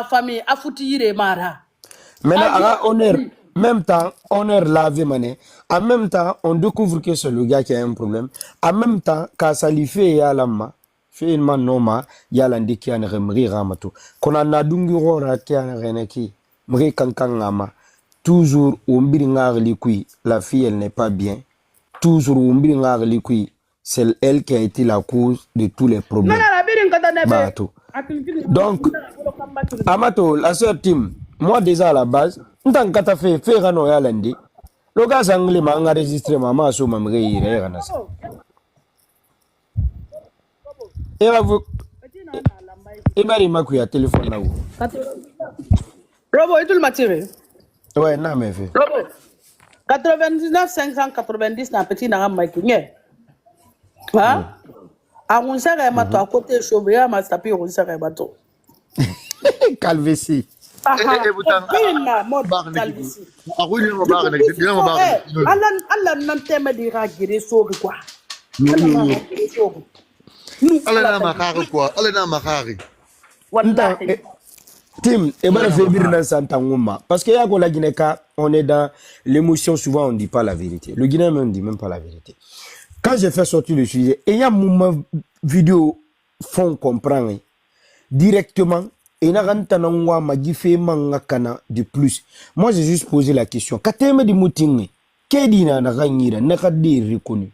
famille a foutu mara. Maintenant, même temps, honneur lavé mané. En même temps, on découvre que c'est le gars qui a un problème. En même temps, quand ça lui fait y a la ma, fait une man noma, y a l'andi qui a un remri ramato. Qu'on a nadungi rora qui a un reneki, mri kankangama. Toujours, on biringar likui, la fille elle n'est pas bien. Toujours, on biringar likui, c'est elle qui a été la cause de tous les problèmes. Bato. Donc, Amato, la sœur Tim, moi déjà à la base, tant que tu fait faire un oeil à lundi, le gars anglais m'a enregistré maman sur ma mère. Et vous, et Marie m'a couillé à téléphone là où. Robo, et tout le matin. Ouais, non, mais fait. Robo, 99 590 na petit na maïkingé. Hein? A on s'est mato à côté chauvé à ma tapis on s'est mato. Calvesi. Allah nan tema di ragire sogi quoi. Allah na makari quoi. Allah na makari. Wallahi. Tim, et ben fait bien dans Santanguma. Parce que la Guinée-Ka, on est dans l'émotion, souvent on ne dit pas la vérité. Le Guinéen ne dit même pas la vérité. Quand j'ai fait sortir le sujet, et il y a mon vidéo font comprendre directement. Et de plus. Moi, j'ai juste posé la question. Kateme di muting, kedina na rangira, nakadi reconnu.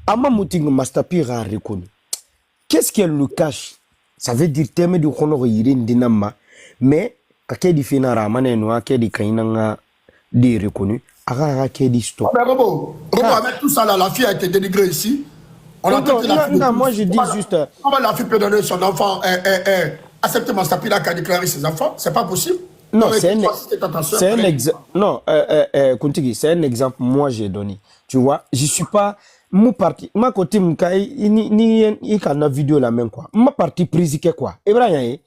Ama muting mastapira reconnu. Qu'est-ce qu'elle le cache? Ça veut dire teme du honor yirin dinama. Mais, kakedi fina ramane noa, kedi kainanga di reconnu. Aga kedi stop. Robo, avec tout ça là, la fille a été dénigrée ici. On a non, moi je dis juste. Comment la fille peut donner son enfant accepter Mastapila qui a déclaré ses enfants? C'est pas possible. Non, c'est un exemple. Non, Kuntigi, c'est un exemple moi j'ai donné. Tu vois, je suis pas mon parti. Ma côté ni kana vidéo la même quoi. Ma parti prise quoi. Et voilà, une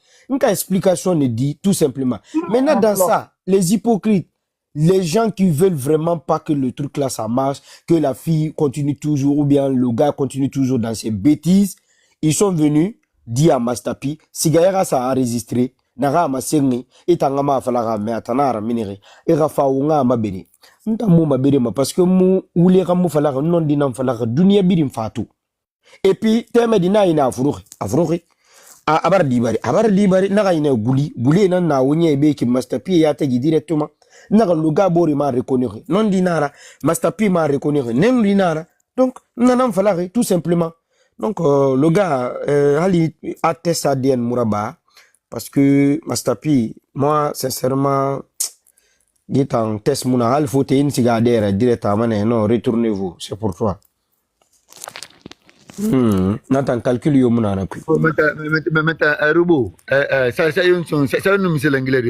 explication ne dit tout simplement. Maintenant dans ça, les hypocrites, les gens qui veulent vraiment pas que le truc là ça marche, que la fille continue toujours ou bien le gars continue toujours dans ses bêtises, ils sont venus dire à Mastapi, si Gaïra ça a enregistré, Nara Masengi, et Tangama Falaga, mais Atanara Minere, et Rafa Unga Mabere. Ntamu Mabere, parce que mou ou les Ramou Falaga, non dinam Falaga, Dunia Birim Fatou. Et puis, Temedina ina Afrouri, Abar Dibari, Nara ina Gouli, Gouli na Ounia et Beki, Mastapi et Ategi directement. Nara Luga Bori m'a reconnu, non dinara, Mastapi m'a reconnu, nem dinara. Donc, Nanam Falare, tout simplement. Donc, le gars, Ali atteste ADN Mouraba, parce que Mastapi, moi, sincèrement, il est en test Mouna, il faut une cigadère directement, non, retournez-vous, c'est pour toi. Nathan, calcule yo Mouna. Maintenant, Robo, ça y est, ça nous mise l'anglais,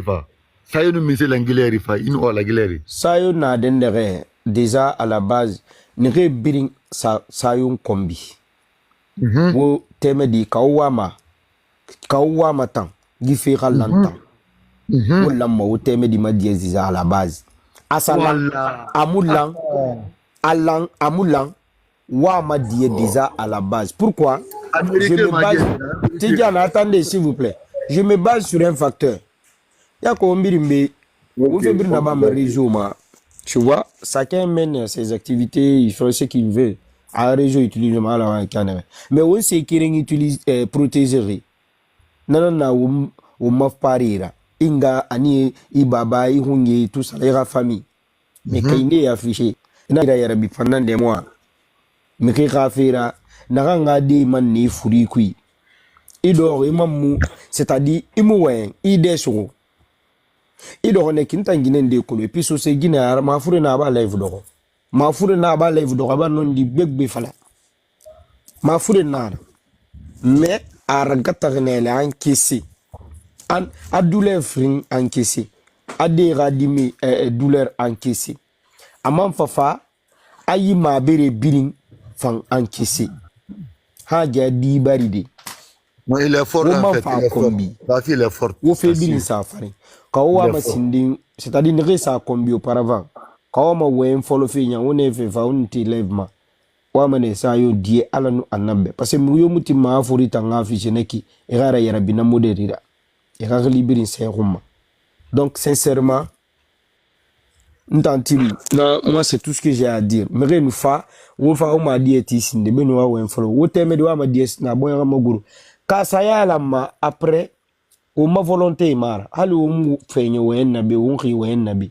ça y est, nous mise l'anglais, il nous a l'anglais. Ça y est, n'a d'endere, déjà à la base, n'est biring ça y est un combi. Wo teme di kawama tan gifira lantan wo lamma wo teme di madiaziza à la base asalan amulan wa madiaziza à la base. Pourquoi? Je me base Tidiane, attendez s'il vous plaît, je me base sur un facteur. Yako mbirimbe wo fait birna ba réseau ma, tu vois, chacun mène ses activités, il fait ce qu'il veut. À réseau utilise mal à canard. Mais on sait qu'il utilise protéger. Non, ou maf parira. Inga ani ibaba ihunye tout ça la famille. Mais quand il est affiché, n'a ira yarabi pendant des mois. Mais qui rafira n'a de man ni furi kui. Idor imamu, c'est-à-dire imouin, idesoro. Idor ne kinta guinen de kolo. Et puis so se guine ma fure na ba live doro. Ma fure na ba live do ba non di begbe fala ma fure na mais aragata renele encaissé an a douleur fring encaissé a des radimi douleur encaissé amam fafa ayi ma bere biring fan encaissé ha ja di baride moi il est fort en fait, il est fort. Wo fait biring ça fare kawa ma sindi, c'est-à-dire ne ça combi auparavant. Quand on follow fait on est fait on lèvement wa mane sa yo die ala nu annabe parce que mu yo muti ma fori tanga fi jeneki e gara yara bina moderira e gara libérer c'est roma donc sincèrement ntantim na moi c'est tout ce que j'ai à dire mais nous fa wo fa o ma die ti sinde be no wa wen folo wo teme de wa ma die na boya maguru ka saya la ma après o ma volonté mara hali o mu fenye wen na be won ri wen na be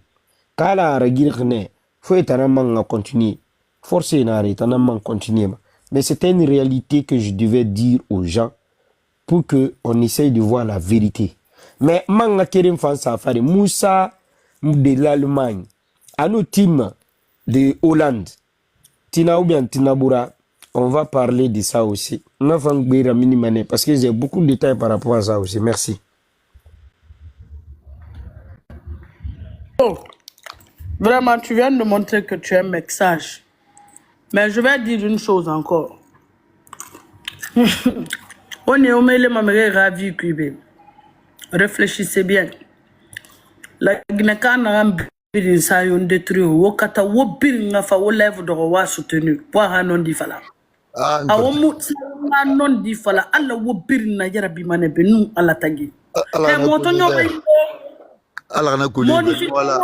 kala ragir ne faut être man continuer forcer na arrêter na man continuer mais c'était une réalité que je devais dire aux gens pour que on essaye de voir la vérité mais man kerim fan safari Moussa de l'Allemagne à nos teams de Hollande Tina ou bien Tinabura, on va parler de ça aussi. Parce que j'ai beaucoup de détails par rapport à ça aussi. Merci. Oh, vraiment, tu viens de montrer que tu es un mec sage. Mais je vais dire une chose encore. On est au milieu de ma ravi Cubé. Réfléchissez bien. La Guinée-Can birin sa yon détruit wo kata wo birin nga fa wo lève de wa soutenu pour non di fala awo mu non di fala alla wo birin na yara bi mané be nu ala tagi e mo to nyoba ala na ko wala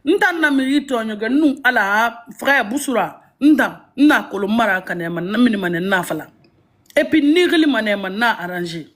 ntan na mi to nyoga nu ala frère Boussura ntan na ko lo mara kané man na mini mané na fala et puis nigli mané man na arranger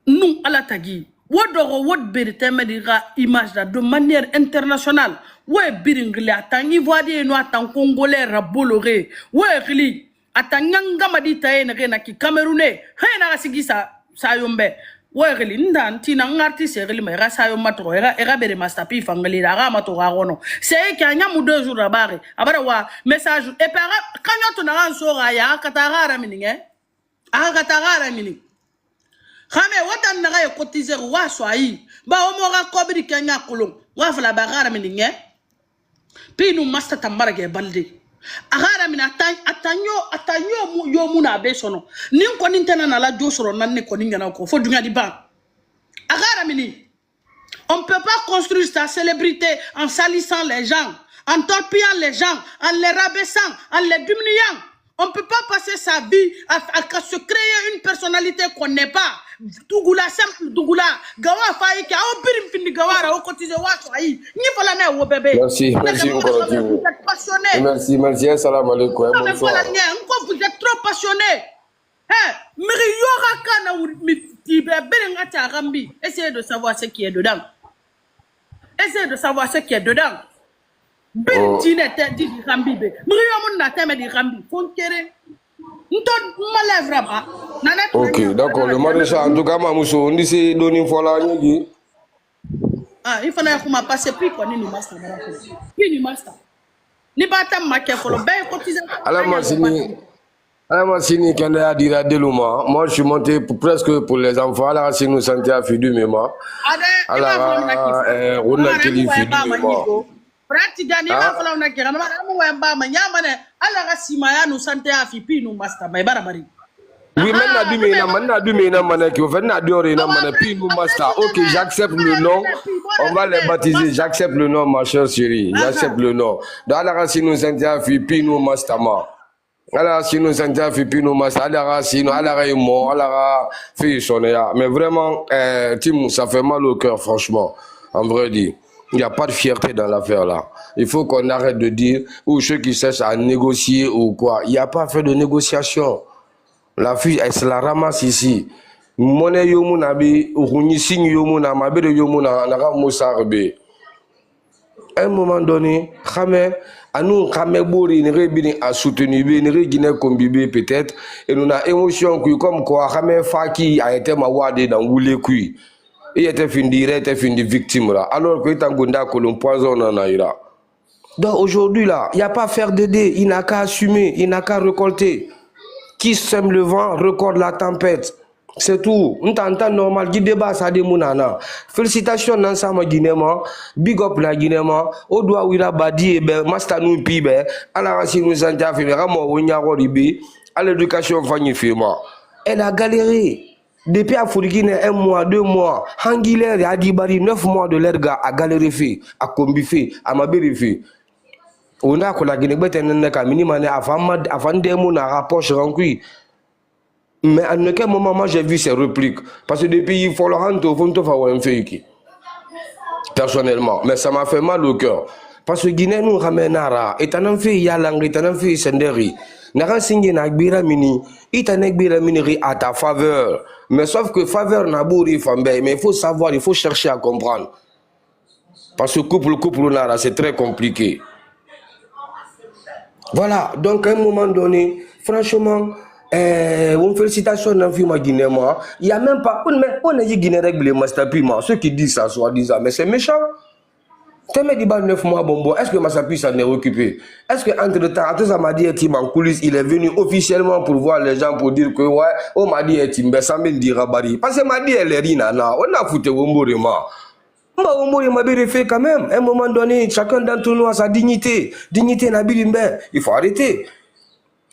nu ala tagi Wodoro wod berite medira image de manière internationale. Ouais biringli atangi voadi no atan congolais rabolore. Ouais rili atanyanga madita ene na ki Camerounais. He na sigi sa yombe. Ouais rili ndan tina ngarti se rili mera sa yomatro era bere mastapi fangali ra mato ragono. C'est que anya mu 2 jours rabare. Abara wa message et para kanyo to na ran ya katara mininge. Katara mininge. Khame watan na ga cotiser wa swai ba o mo ga kobri kenya kulum wa fala ba gara mininge pinu masta tambara ge balde agara min atanyo mu yo muna be sono nin ko nin tana na la josoro nan ne ko ninga na ko fo dunga di ba agara mini on peut pas construire sa célébrité en salissant les gens en torpillant les gens en les rabaissant en les diminuant. On ne peut pas passer sa vie à se créer une personnalité qu'on n'est pas. Dougoula, simple Dougoula. Gawa faï, qui a un birim fini gawara, au quotidien, wa faï. Ni falane au bébé. Merci, merci beaucoup. Vous êtes passionné. Merci, assalamu alaikum. Vous êtes trop passionné. Essayez de savoir ce qui est dedans. Essayez de savoir ce qui est dedans. Ben tine te di rambi be mriyo mun na teme di rambi fonkere nto malèvre ba ok d'accord le maréchal en tout cas Mamousso on dit c'est doni fola nyigi il fallait que ma passe puis qu'on ni master puis ni master ni bata make folo be cotiser ala masini kende a dira deluma moi je suis monté presque pour les enfants ala si nous santé a fidu mema ala on a kili fidu mema Prati gani ma fala na kira na mu wemba ma nyama ne ala ga simaya no sante afi pi no master mai barabari oui maintenant du mena mana ki fait na diore na mana pi no master OK j'accepte le nom on va les baptiser j'accepte le nom ma chère chérie j'accepte le nom dans la racine no sante afi pi no master ma ala si no sante afi pi no master ala racine ala ga mo ala ga fi sonia mais vraiment Tim ça fait mal au cœur franchement en vrai dire. Il n'y a pas de fierté dans l'affaire là. Il faut qu'on arrête de dire, ou ceux qui cherchent à négocier ou quoi. Il n'y a pas à faire de négociation. La fille, elle se la ramasse ici. Monnaie yomunabi, ou signe yomuna, ma belle yomuna, naga moussarbe. À un moment donné, à nous, Kamebori, ne rebini à soutenir, ne regine comme bébé peut-être, et nous avons émotion comme quoi, Kame Faki a été ma wade dans Woulé Kui. Il était fin direct, il était fin de victime là. Alors que Tangunda que l'on poisonne en Aïra. Donc aujourd'hui là, il n'y a pas à faire d'aider, il n'a qu'à assumer, il n'a qu'à récolter. Qui sème le vent, récolte la tempête. C'est tout. On t'entend normal, qui débat ça de Mounana. Félicitations ensemble Guinéma, big up la Guinéma, au doigt où il a badi, mastanou pibe, à la racine nous santa fait, ramo ounyaro ribi, à l'éducation fanny firma. Elle a galéré. Depuis à Fourguine, 1 mois, 2 mois, Hanguiler a dit 9 mois de l'erga à galéré fait, à combi fait, à mabiri fait. On a que la Guinée-Bête est un minimum avant des mots à rapproche rancui. Mais à aucun moment, moi, j'ai vu ces répliques. Parce que depuis, il faut le rendre au fond de un fake. Personnellement. Mais ça m'a fait mal au cœur. Parce que Guinée nous ramène à Ra. Et t'en as fait Yalang, et t'en as fait Senderi. N'a signé n'a gbira mini. Il t'en a gbira mini à ta faveur. Mais sauf que faveur n'a beau mais il faut savoir, il faut chercher à comprendre. Parce que couple Nara, c'est très compliqué. Voilà, donc à un moment donné, franchement, une félicitation dans le film Guinée, moi. Il n'y a même pas, on a dit Guinée règle Mastapi, ceux qui disent ça, soit disant, mais c'est méchant. Tu m'as dit 9 mois, Bombo, est-ce que Mastapi s'en est occupé? Est-ce qu'entre temps, tout ça m'a dit en coulisses, il est venu officiellement pour voir les gens pour dire que, ouais, on m'a dit, ça me dit Rabari. Parce que m'a dit, elle est rina, on a foutu Bombo, il m'a vérifié quand même. À un moment donné, chacun d'entre nous a sa dignité. Dignité n'a pas. Il faut arrêter.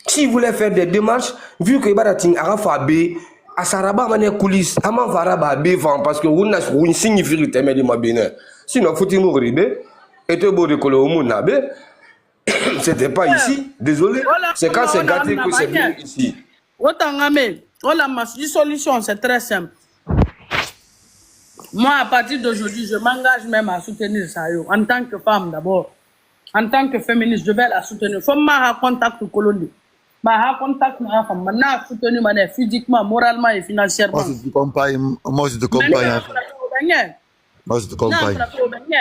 Si vous voulez faire des démarches, vu que Barating a fait à Saraba mané coulisses, à man faraba B parce que vous n'avez pas signifie que tu m'as dit. Sinon, faut-il mourir et te beau de colo au c'était pas ici. Désolé. C'est quand c'est gâté que c'est bien ici. Ma solution, c'est très simple. Moi, à partir d'aujourd'hui, je m'engage même à soutenir Sayo. En tant que femme d'abord. En tant que féministe, je vais la soutenir. Il faut que contact avec colonie. Ma contact avec ma femme. Maintenant, soutenir physiquement, moralement et financièrement. Moi, je te compagne. Moi, je te compagne.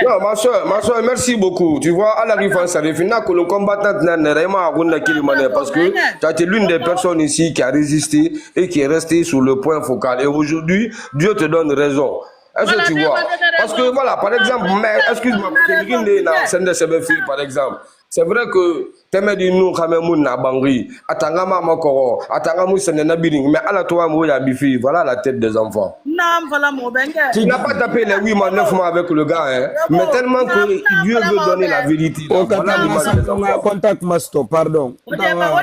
Non, ma soeur, merci beaucoup. Tu vois, à la rive, ça définit que le combattant n'a vraiment pas parce que tu as été l'une des personnes ici qui a résisté et qui est restée sur le point focal. Et aujourd'hui, Dieu te donne raison. Est-ce que tu vois? Parce que voilà, par exemple, excuse-moi, par exemple, c'est vrai que tu dit nous, Kamemoun, Nabangri, Atangama Makoro, Atangamou, Senenabiring, mais à la toi, Mouya Bifi, voilà la tête des enfants. Non, voilà mon bengue. Tu n'as pas tapé les 8 mois, 9 mois avec le gars, hein, mais tellement que Dieu veut donner la vérité. Voilà l'image des enfants. Contact master, pardon. D'accord,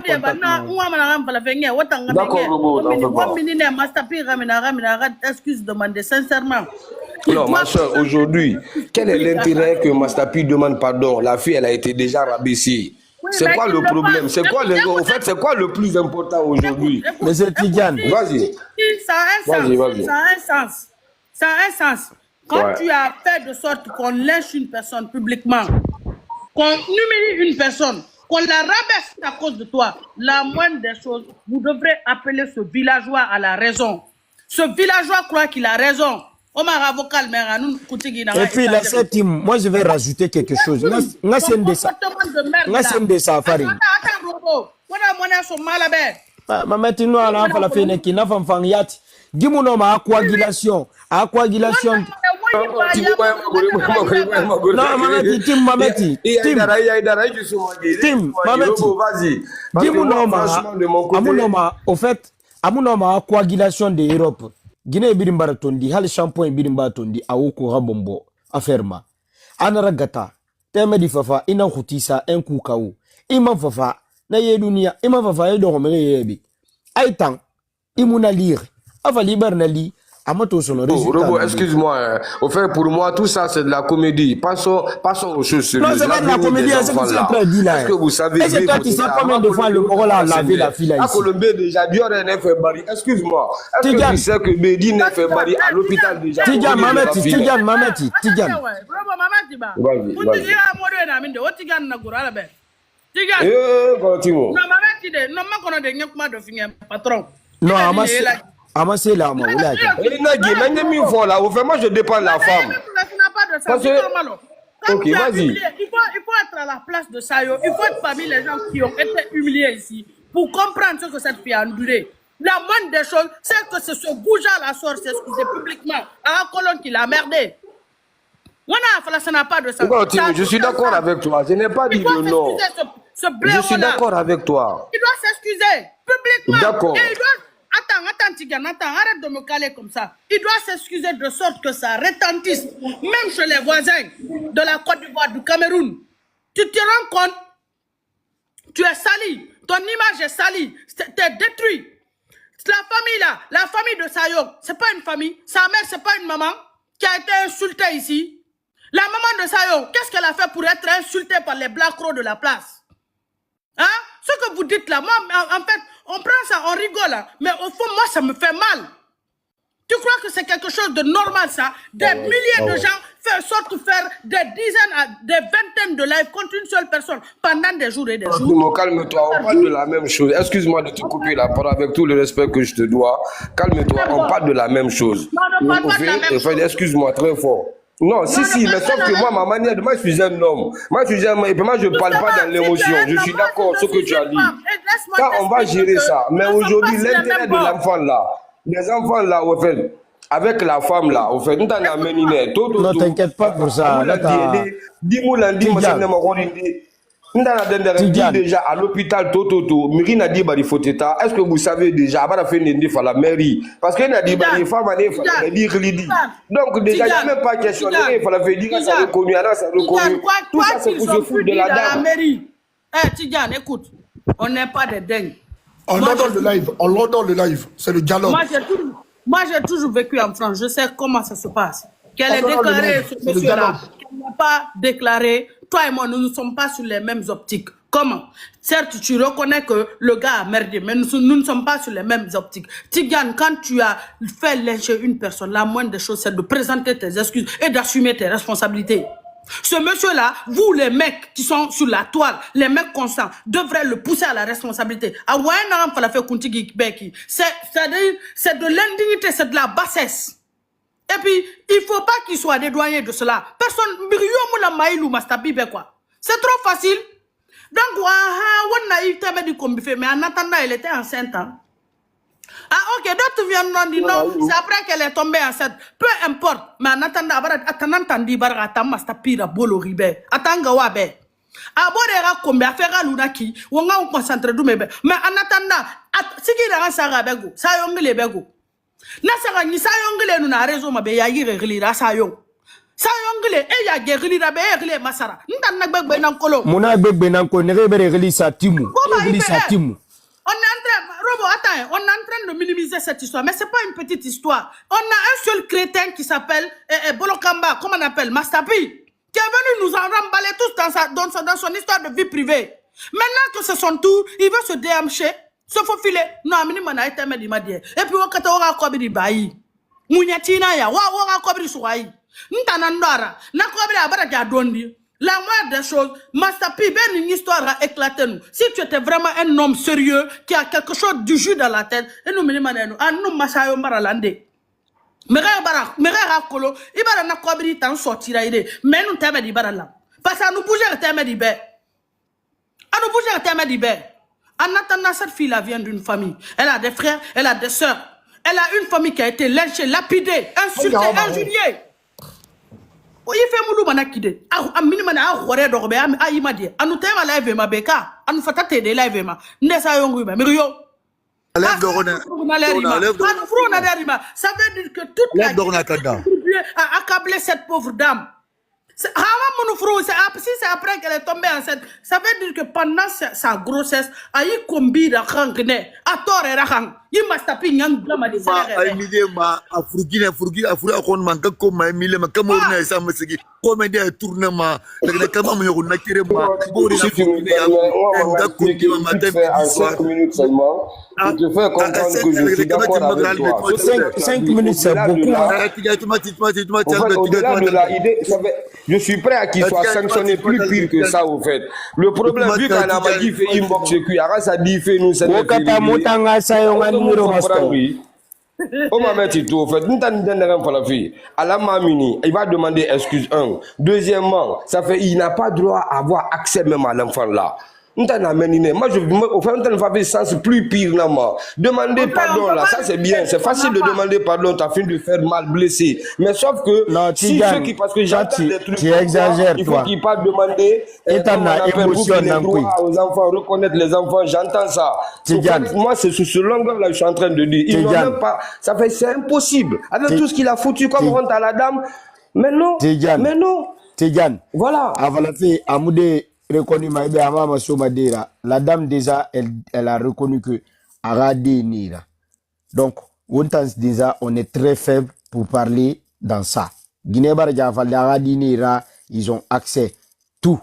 excuse demander sincèrement. Non, ma soeur, aujourd'hui, quel est l'intérêt que Mastapi demande pardon? La fille, elle a été déjà rabaissée. C'est quoi le problème? C'est quoi en fait, c'est quoi le plus important aujourd'hui? Monsieur Tidiane. Vas-y. Ça a un sens. Vas-y. Ça a un sens. Ça a un sens. Quand tu as fait de sorte qu'on lynche une personne publiquement, qu'on humilie une personne, qu'on la rabaisse à cause de toi, la moindre des choses, vous devrez appeler ce villageois à la raison. Ce villageois croit qu'il a raison. Et puis la septième, moi je vais rajouter quelque chose. C'est un de ça, Farid. Maintenant, on a fait une qui n'a pas fait yat. Dis-moi non, ma coagulation. Coagulation. Non, Mameti, Tim Mameti. Tim Mameti. Dis-moi non, au fait, à mon nom, à coagulation de l'Europe. Guinée birimbara tondi hal shampoing birimbara tondi awoko rabombo aferma anara gata teme di fafa ina khutisa en kukawu imam fafa na ye dunia imam fafa ye do ngomere yebi aitan imuna lire ava liber na li amato sono résultat. Robo, excuse-moi, au fait pour moi tout ça c'est de la comédie. Passons aux choses sérieuses. Non, c'est pas de la comédie, c'est ce que tu es en train de dire là. Est-ce que vous savez? Est-ce que toi tu sais combien de fois le Corolla a lavé la fille là ici? À Colombie déjà, Dieu n'a fait bari. Excuse-moi. Est-ce que tu sais que Bédi n'a fait bari à l'hôpital déjà? Tidiane Mameti. Non, Amassé là, moi. Moi, je dépends de la femme. Parce que... Ok, vas-y. Il faut être à la place de Sayo. Il faut être parmi les gens qui ont été humiliés ici pour comprendre ce que cette fille a enduré. La moindre des choses, c'est que c'est ce bougeant la sort s'est excusé publiquement à un colon qui l'a merdé. Ça n'a pas de sens. Je suis d'accord avec toi. Je n'ai pas dit le nom. Je suis d'accord avec toi. Il doit s'excuser publiquement. D'accord. Et il doit... Attends, Tidiane, arrête de me caler comme ça. Il doit s'excuser de sorte que ça retentisse, même chez les voisins de la Côte d'Ivoire, du Cameroun. Tu te rends compte? Tu es sali, ton image est salie, tu es détruit. La famille là, la famille de Sayo, c'est pas une famille. Sa mère, c'est pas une maman qui a été insultée ici. La maman de Sayo, qu'est-ce qu'elle a fait pour être insultée par les Black Crocs de la place? Hein? Ce que vous dites là, moi, en fait, on prend ça, on rigole, hein, mais au fond, moi, ça me fait mal. Tu crois que c'est quelque chose de normal, ça? Des milliers de gens sortent faire des dizaines, des vingtaines de lives contre une seule personne pendant des jours et des jours. Calme-toi, on parle de la même chose. Excuse-moi de te couper la parole avec tout le respect que je te dois. Calme-toi, on parle de la même chose. Non, on ne parle pas de la même chose. Excuse-moi très fort. Non, si, mais sauf que moi, ma manière de... Moi, je suis un homme. Moi, je suis un homme. Et puis moi, je ne parle pas dans l'émotion. Je suis d'accord sur ce que tu as dit. Ça, on va gérer ça. Mais aujourd'hui, l'intérêt de l'enfant là, les enfants là, au fait, avec la femme là, au fait, nous t'en amené. Non, t'inquiète pas pour ça. Dis-moi, déjà à l'hôpital Toto, Mirina dit bah il faut teta. Est-ce que vous savez déjà avant la fin de la mairie parce qu'il a dit bah les femmes donc déjà il n'y a même pas question il faut la faire dire ça reconnu alors ça reconnu tout ça c'est pour se foutre de la dame. Eh Tidjane, écoute, on n'est pas des dingues. On l'entend le live, c'est le dialogue. Moi j'ai toujours vécu en France, je sais comment ça se passe. Qu'elle est déclarée ce monsieur-là, qu'elle n'a pas déclaré. Toi et moi, nous ne sommes pas sur les mêmes optiques. Comment? Certes, tu reconnais que le gars a merdé, mais nous ne sommes pas sur les mêmes optiques. Tidjane, quand tu as fait lyncher une personne, la moindre des choses, c'est de présenter tes excuses et d'assumer tes responsabilités. Ce monsieur-là, vous les mecs qui sont sur la toile, les mecs constants, devraient le pousser à la responsabilité. C'est de l'indignité, c'est de la bassesse. Et puis, il ne faut pas qu'il soit dédouané de cela. Personne, c'est trop facile. Donc, mais en attendant, elle était enceinte. Hein? Ah, ok, d'autres viennent nous dire non, c'est après qu'elle est tombée enceinte. Peu importe, mais en attendant, mais en attendant, Nasara ni sayongile nuna rezo mabe ya yire gilira sayong. Sayongile e ya gilira be gile masara. Ndan nagbegbe nankolo. Mona gbegbe nankolo ne rebe gili sa timu. Gili sa timu. On est en train, Robo, attends, on est en train de minimiser cette histoire, mais c'est pas une petite histoire. On a un seul crétin qui s'appelle Bolokamba, comment on appelle, Mastapi, qui est venu nous en remballer tous dans son histoire de vie privée. Maintenant que c'est son tour, il veut se déhamcher. Se faufiler, non, minimum a été dit. Et puis, on a kobiri bayi. Mouniatina ya, wa kobiri souayi. Ntanandara, na kobiri abara dondi. La moindre des choses, Mastapi, ben une histoire a éclaté nous. Si tu étais vraiment un homme sérieux, qui a quelque chose du jus dans la tête, et nous minimum, nous masayo maralande. Mera kolo, ibara na kobiri tan sortira ide. Mais nous t'aimons d'ibara là. Parce que nous bougeons t'aimons d'ibé. Nous bougeons t'aimons d'ibé. En attendant, cette fille-là vient d'une famille. Elle a des frères, elle a des sœurs. Elle a une famille qui a été lynchée, lapidée, insultée, injuriée. Il fait moulou manakide. A minimana a rore dorbe a imadi. Anu tema live ma beka. Anu fatate de live ma. Ndesa yongu ma. Mirio. Lève dorona. Ça veut dire que toute la a accablé cette pauvre dame. Si c'est après qu'elle est tombée enceinte, ça veut dire que pendant sa grossesse, a eu combi de rangne, à tort et rang, il m'a tapé un blâme à des ma a furgi a furu akon man ka ko ma mille ma kamo na sa masigi ko me de tournement le kama mo yo na kire ma bori na furgi ya da ko ki ma matin à 5 minutes seulement je te fais comprendre que je suis d'accord avec toi 5 minutes c'est beaucoup au-delà de la idée je suis prêt à qu'il soit sanctionné plus pire que ça au fait le problème vu qu'on a dit fait inbox que ara ça dit fait nous c'est on va mettre tout au fait. Il va demander excuse un. Deuxièmement, ça fait il n'a pas droit à avoir accès même à l'enfant là. Moi, je au fait, on va faire sens plus pire. Demander pardon là, ça c'est bien. C'est facile de demander pardon, t'as fini de faire mal blessé. Mais sauf que non, si ceux qui, parce que j'entends des trucs, tu exagères, il faut qu'ils pas demander droit aux enfants, reconnaître les enfants. J'entends ça. Fait, moi, c'est sur ce longueur là que je suis en train de dire. Ils n'ont même pas. Ça fait, c'est impossible. Avec tout ce qu'il a foutu comme honte à la dame. Mais non. Mais non. Voilà. Avant la fille, Amoudé reconnu la dame déjà elle a reconnu que Aradi Nira. Donc déjà on est très faible pour parler dans ça. Guinée-Bara Diafal, Ira, ils ont accès. Tout.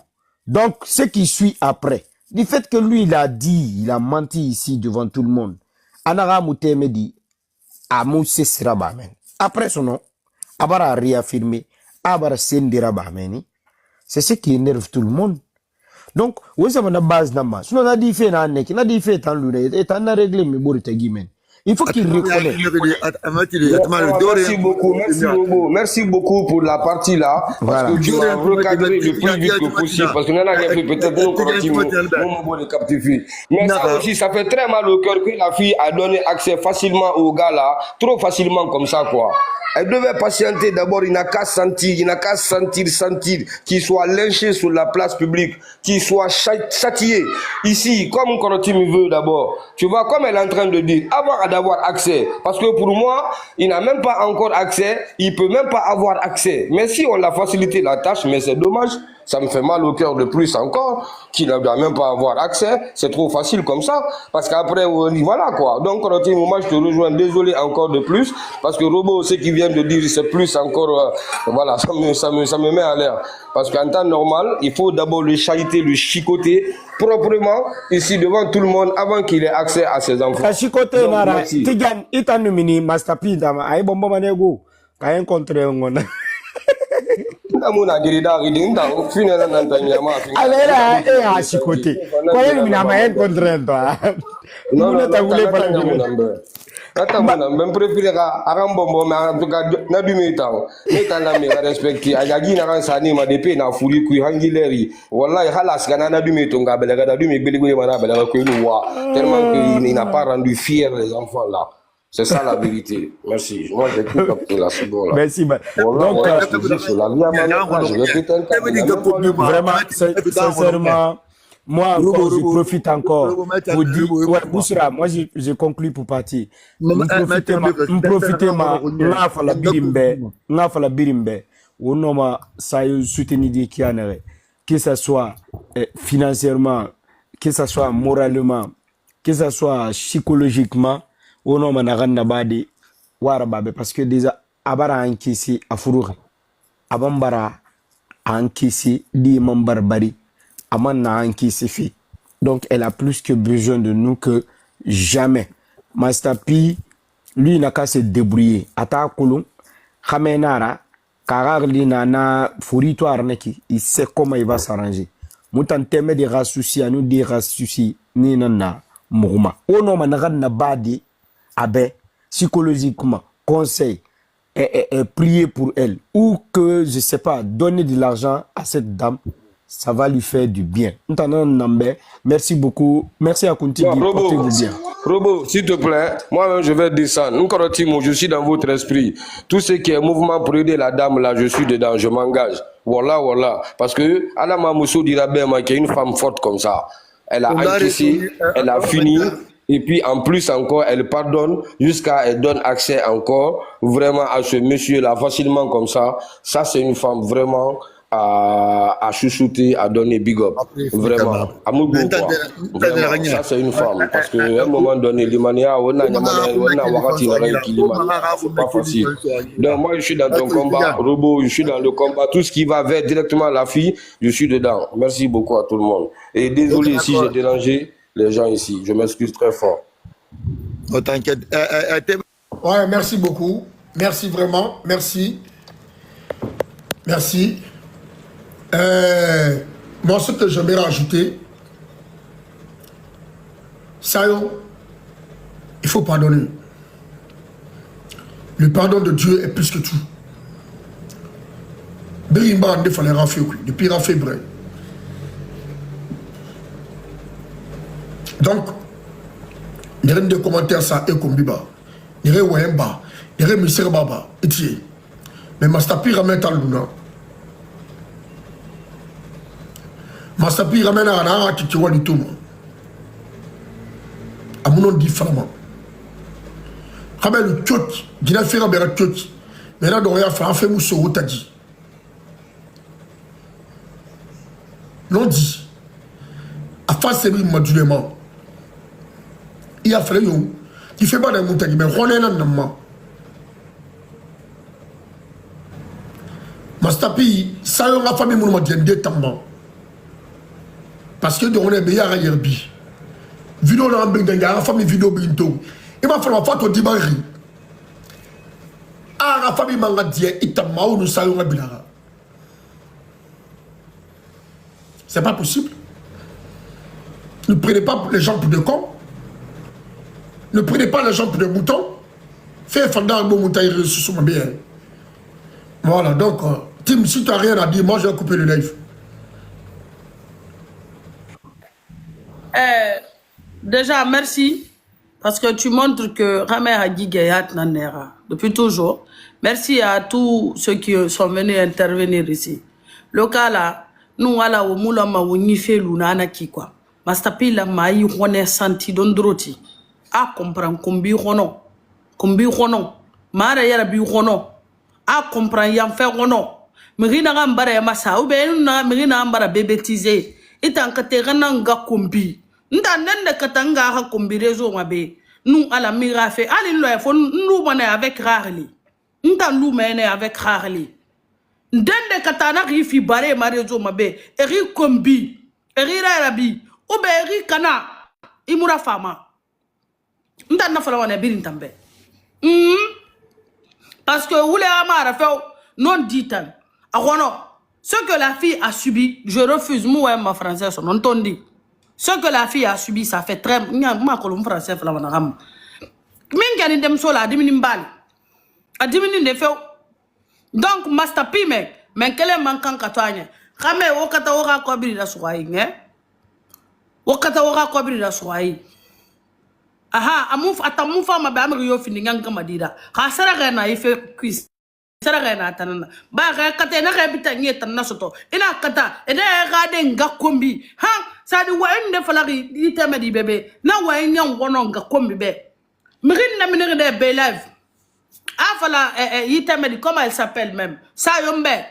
Donc, ce qui suit après, du fait que lui, il a dit, il a menti ici devant tout le monde. Anara Mouteme dit, Amousse Sirabamen. Après son nom, Abara a réaffirmé, Abara Sendira Bahmeni. C'est ce qui énerve tout le monde. Donc, où est-ce qu'on a base d'amba? Sinon, on a dit fait un nek, on a dit fait un lune, et on a réglé mes bourres de guimen. Il faut qu'il reconnaisse. Merci beaucoup, merci Robo. Merci beaucoup pour la partie là. Parce que tu as recadré le plus vite que possible. Parce que nous avons fait peut-être mon captifié. Mais ça aussi, ça fait très mal au cœur que la fille a donné accès facilement au gars là. Trop facilement comme ça, quoi. Elle devait patienter d'abord, il n'a qu'à sentir qu'il soit lynché sur la place publique, qu'il soit châtié. Ici, comme Korotim veut d'abord, tu vois, comme elle est en train de dire, avant d'avoir accès, parce que pour moi, il n'a même pas encore accès, il ne peut même pas avoir accès. Mais si on l'a facilité la tâche, mais c'est dommage, ça me fait mal au cœur de plus encore, qu'il ne doit même pas avoir accès, c'est trop facile comme ça, parce qu'après, on dit voilà quoi. Donc, Korotim, moi je te rejoins, désolé encore de plus, parce que Robo, ce qu'il vient de dire, c'est plus encore, voilà, ça me met à l'air. Parce qu'en temps normal, il faut d'abord le chahuter, le chicoter proprement, ici devant tout le monde, avant qu'il ait accès à ses enfants. Chicoter, Nara, Tigan, Itanumini, Mastapi, Dama, Aïe Bombo Manego, Kayen contre un Alera, à chicoter. Quoi, il n'a pas contre toi. Non, non, même préféré Arambombo, mais en tout cas, n'a du temps. N'étant la mère respectée, Ayagi n'a sani ma dépé n'a fouli kui hangileri. Wallah, halas ganana du metonga, belagada du mebeligo mana belaga kouinoua. Tellement qu'il n'a pas rendu fier les enfants là. C'est ça la vérité. Merci. Moi, j'ai tout capté là, c'est bon là. Merci, donc, vraiment, sincèrement, moi, encore, je profite encore pour dire, ouais, Boussra, moi, je conclue pour partir. N'afala birimbe, ou non, ça y soutenir des kianere, que ce soit financièrement, que ce soit moralement, que ce soit psychologiquement, ou non, managan nabadi, warababe, parce que déjà, abara ankisi afururi, abambara ankisi di mambarbari. Donc, elle a plus que besoin de nous que jamais. Mastapi, lui, n'a qu'à se débrouiller. Ata kulung, khamenara, kararli nana, furito arneki, il sait comment il va s'arranger. Moutan teme de rasusi, à nous des rasusi, ni nana, mourma. Ou non, managan nabadi, abe, psychologiquement, conseil, et prier pour elle. Ou que, je sais pas, donner de l'argent à cette dame. Ça va lui faire du bien. Merci beaucoup. Merci à Kunti. Robo, Robo, s'il te plaît, moi-même je vais descendre. Je suis dans votre esprit. Tout ce qui est mouvement pour aider la dame là, je suis dedans, je m'engage. Voilà, voilà. Parce que Alama Moussou dira bien qui est une femme forte comme ça. Elle a encaissé, elle a fini. Et puis en plus encore, elle pardonne jusqu'à elle donne accès encore vraiment à ce monsieur-là facilement comme ça. Ça, c'est une femme vraiment à chouchouter, à donner big up. Vraiment. À mon goût, vraiment. Ça, c'est une femme. Parce qu'à un moment donné, l'Imania, on a pas facile. Donc, moi, je suis dans ton combat, Robo, je suis dans le combat. Tout ce qui va vers directement la fille, je suis dedans. Merci beaucoup à tout le monde. Et désolé si j'ai dérangé les gens ici. Je m'excuse très fort. Oh, t'inquiète. Ouais, merci beaucoup. Merci vraiment. Merci. Merci. Moi, ce que j'aimerais rajouter, ça, il faut pardonner. Le pardon de Dieu est plus que tout. Bérimba, il fallait rafler, depuis rafler, bref. Donc, il y a des commentaires, ça, et comme biba. Il y a des wemba, il y a des monsieur baba, et tiens. Mais Mastapi ramène à l'una. Mastapi ramène à l'ana qui te voit du tout. À mon nom différemment. Ramène le tchot, il a fait un béret tchot. Mais là, il a fait mousse au tadi. Non dit. À face de lui, modulement. Il a fallu il fait pas de moutagi, mais on est là. Mastapi, ça y est, la famille m'a dit deux temps. Parce que on est bien à Yerbi. Vidéo dans la famille vidéo binto. Il m'a fallu faire ton dibari. Ah, la famille m'a dit, il t'a maou, nous savons la bilara. C'est pas possible. Ne prenez pas les gens pour des cons. Ne prenez pas les gens pour des moutons. Fais fondar un bon mouton et ressources ma bien. Voilà, donc, Tim, si tu n'as rien à dire, moi je vais couper le live. Déjà, merci. Parce que tu montres que Ramé a dit Gayat Nanera depuis toujours. Merci à tous ceux qui sont venus intervenir ici. Le cas là, nous voilà au moula ma wuni fait l'unana qui quoi. Mastapi la maï hone santi dondroti. A comprend kumbi hono. Kumbi hono. Mara yara bi hono. A comprend yam fait hono. Mirina gambara ya masa ou bien mirina gambara bébétisé. Itan katerana nga kumbi. Nda nende katanga ha kumbi rezo mabe. Nous à la mira fait. Allez lo fo nous mané avec Harley. Nda nous mané avec Harley. Ndende katana rifi bare marezo mabe. Eri kombi. Eri rabi. Ou bien eri kana. Imura fama. Nda na fala wana birin tambe. Parce que vous les amara fait non dit-elle. Ce que la fille a subi, je refuse. Moi, ma française, on entend dit. Ce que la fille a subi, ça fait très. Moi, je français, je suis dem sola, a dimini de fait. Donc, Mastapi, mais quel est manquant qu'à toi? Rame, wakata ora kobri la soaï, wakata ora kobri la soaï. Aha, atamu fama ba amri fini nganga madira. Ka sara gana ife quiz. Sara gana tanana. Ba ga kata na ga bitanye tanna soto. Ina kata ene ga de ngakombi. Ha, sa di wa ende falari iteme di bebe. Na wa nyang wono ngakombi be. Mrin na minere de be live. Afala iteme di comment elle s'appelle même. Sayombe.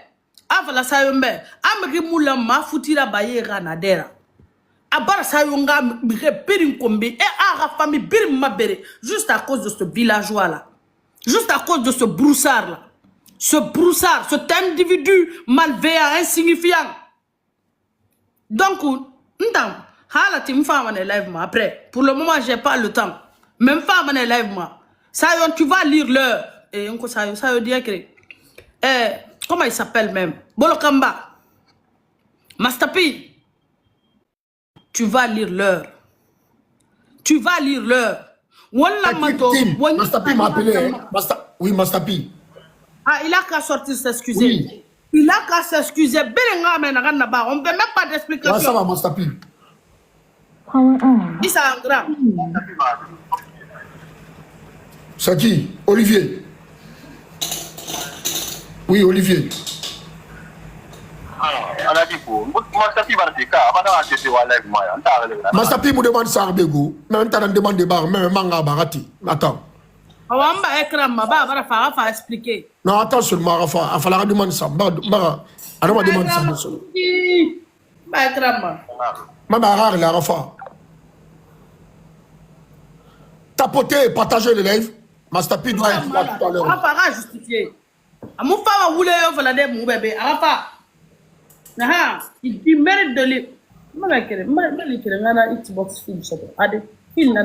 Afala sayombe. Amri mula ma futira baye ranadera. Abar sayonga birin kombe et a famille birin mabere juste à cause de ce villageois là, juste à cause de ce broussard là, cet individu malveillant, insignifiant. Donc live après pour le moment j'ai pas le temps, même femme live moi sayon tu vas lire l'heure et on sayon dire que comment il s'appelle même Bolokamba Mastapi. Tu vas lire l'heure. Tu vas lire l'heure. Mastapi m'a appelé. Oui, Mastapi. Ah, il a qu'à sortir s'excuser. Oui. Il a qu'à s'excuser. On ne peut même pas d'explication. Ça va, Mastapi. Il s'est en grand. C'est qui? Olivier. Oui, Olivier. Mastapi me demande ça Arbego. Mais tu as demandé de bar, même manga barati. Attends. Awamba ekram ma ba bara fa expliquer. Non, attends seulement Rafa, il fallait demander ça. Bara, alors demande ça. Ba ekram ma. Maman rare la Rafa. Tapoter et partager le live. Mastapi doit être là tout à l'heure. Rafa a justifié. Amou fa wa wule yo fa la de mon bébé. Rafa. Il mérite de lire.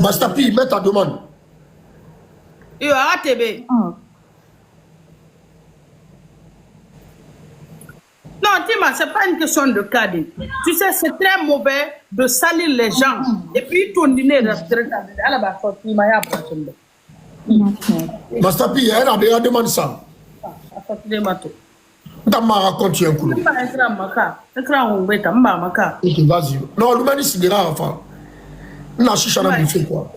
Mastapi, mets ta demande. Il a raté. Non, Tima, c'est pas une question de cadet. Tu sais, c'est très mauvais de salir les gens. Et puis, ton dîner Mastapi, elle a déjà demandé ça. Damara raconte un coup. Vas-y. Non, l'humaniste c'est grave. Enfin, non, si je n'ai fait quoi.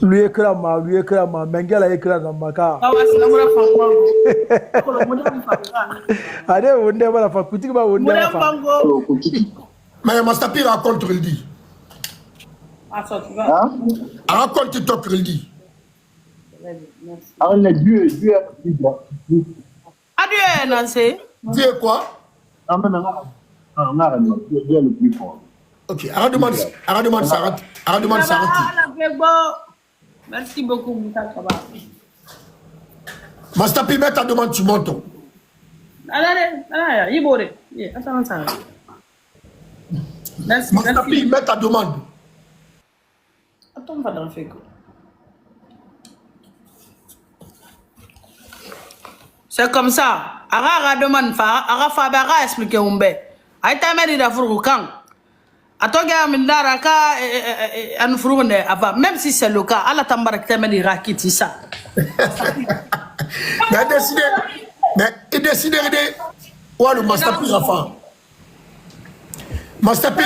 Lui écrama, Mengela écrama maka. Allez, on est voilà, fa kuti ba on est fa. Mais Mastapi raconte il dit. Raconte TikTok il dit. Dieu. Adieu, Nancy. Dieu quoi? Dieu le plus fort. Ok, arrête demande ça. Merci beaucoup, Moussa. Mastapi, mets ta demande, tu montes. Allez, Ibore. Attends ça. Merci. Master P, mets ta demande. Attends, on va dans le fait. C'est comme ça. Ara demande fa, ara fa ba ra expliquer umbe. Ay ta meri da furu kan. Atoga mindara ka an furu ne ava même si c'est le cas, ala tambara ta meri rakiti ça. Mais il décide de ouais le Master P Rafa. Master P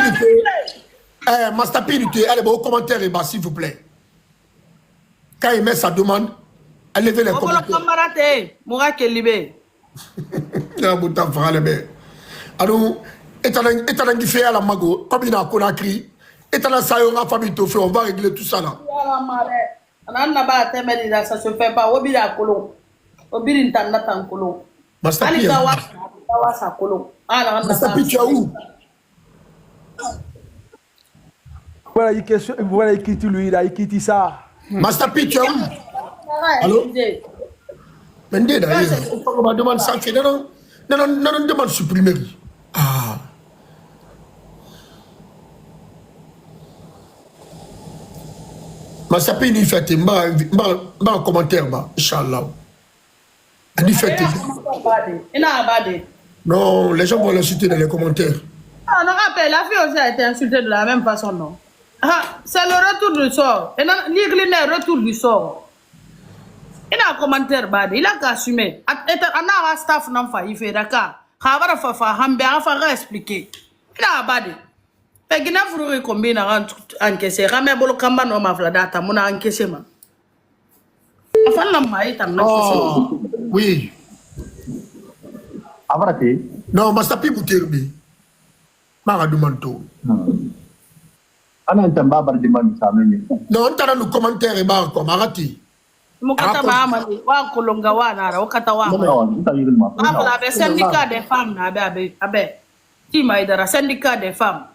Master P allez au commentaire bas s'il vous plaît. Quand il met sa demande, allez les commentaires. Camarade, moura kelibé. Ya buta fara lebe. Alors étant qui fait à la mago comme il a Conakry, étant ça y aura famille to fait, on va régler tout ça là. Anana ba ta meri da ça se fait pas obira kolo. Obiri ntanda tan kolo. Master P. Sa kolo. Ala Master P tu es où? Voilà, il quitte lui, là, il quitte ça. Master P tu es où? Allô? Mais d'ailleurs, on va demander ça, non, demande supprimer. Ah. Master P, il fait un commentaire, Inch'Allah. Il fait non, les gens vont l'insulter dans les commentaires. Ah, non, rappelle, la fille aussi a été insultée de la même façon, non? Ah, c'est le retour du sort. Et l'Iglina est retour du sort. Il a un commentaire, il a qu'à assumer. Il a un staff, il fait d'accord. Il a expliqué. Il a abadé. Il a fait combien de encaissé. Il a bolo kamba no ma fladata, mon encaissé ma. Enfin, la maïe, t'as oh, oui. Avrati. Non, Master P Bouterbi. Mara Dumanto. Ana ntamba bar demande ça même. Non, on t'a le commentaire et bar comme Arati. Mukata Mahamadi, wa kolonga wa nara, wakata wa. Non, ça yirma. Ah, le syndicat des femmes, abe. Tima idara, syndicat des femmes.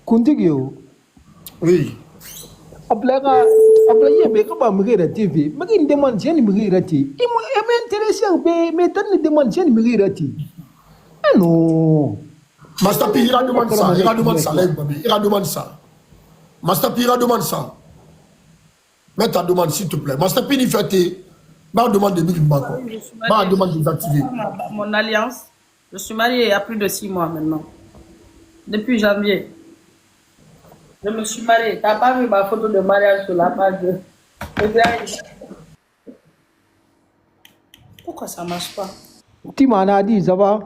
Kuntigio. Oui. Ablaga yebe kaba mugera TV. Magi demande jeni mugera ti. Ime intéressant be mais tan demande jeni mugera ti. Ah non. Master P, il demande ça, il demande ça. Master P, il demande ça. Mets ta demande s'il te plaît. Master P, il fait tes. Demande de Bako. Demande de d'activer. Mon alliance, je suis mariée il y a plus de 6 mois maintenant. Depuis janvier. Je me suis mariée. Tu n'as pas vu ma photo de mariage sur la page de. Pourquoi ça ne marche pas? Timana a dit, ça va?